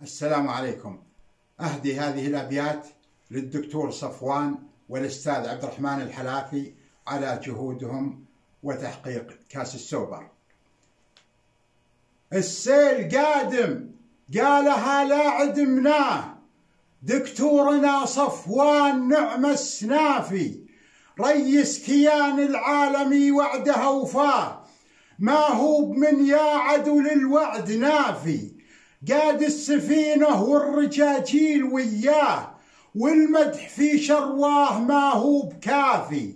السلام عليكم. أهدي هذه الأبيات للدكتور صفوان والأستاذ عبد الرحمن الحلافي على جهودهم وتحقيق كاس السوبر. السيل قادم قالها لا عدمناه، دكتورنا صفوان نعم السنافي، ريس كيان العالمي وعده وفاه، ما هو من يا عدو للوعد نافي، قاد السفينة والرجاجيل وياه، والمدح في شرواه ما هو بكافي،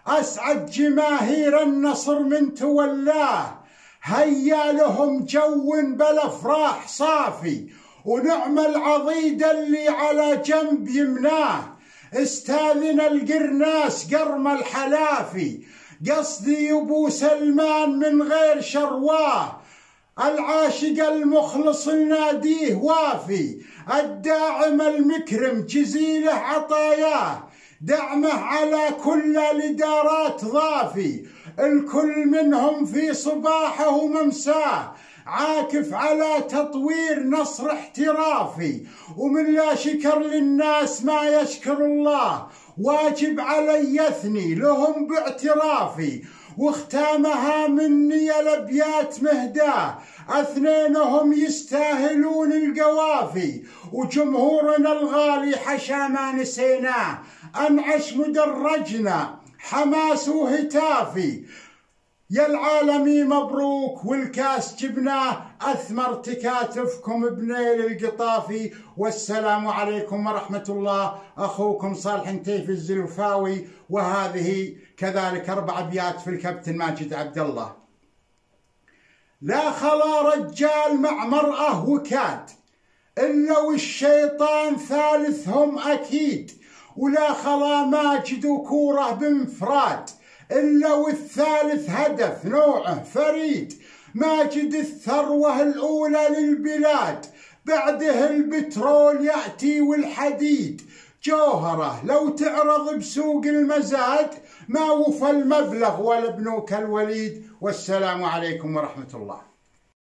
أسعد جماهير النصر من تولاه، هيا لهم جو بالأفراح صافي، ونعم العضيد اللي على جنب يمناه، استاذن القرناس قرم الحلافي، قصدي أبو سلمان من غير شرواه، العاشق المخلص الناديه وافي، الداعم المكرم جزيله عطاياه، دعمه على كل الإدارات ضافي، الكل منهم في صباحه وممساه، عاكف على تطوير نصر احترافي، ومن لا شكر للناس ما يشكر الله، واجب علي يثني لهم باعترافي، واختامها مني الأبيات مهداه، اثنينهم يستاهلون القوافي، وجمهورنا الغالي حشا ما نسيناه، أنعش مدرجنا حماس وهتافي، يا العالمي مبروك والكاس جبناه، أثمر تكاتفكم بنيل القطافي، والسلام عليكم ورحمة الله. أخوكم صالح نتيف الزلفاوي، وهذه كذلك 4 أبيات في الكابتن ماجد عبد الله. لا خلا رجال مع مرأة وكاد، إلا والشيطان ثالثهم أكيد، ولا خلا ماجد وكوره بانفراد، إلا والثالث هدف نوعه فريد، ماجد الثروة الأولى للبلاد، بعده البترول يأتي والحديد، جوهره لو تعرض بسوق المزاد، ما وفى المبلغ ولا بنوك الوليد. والسلام عليكم ورحمة الله.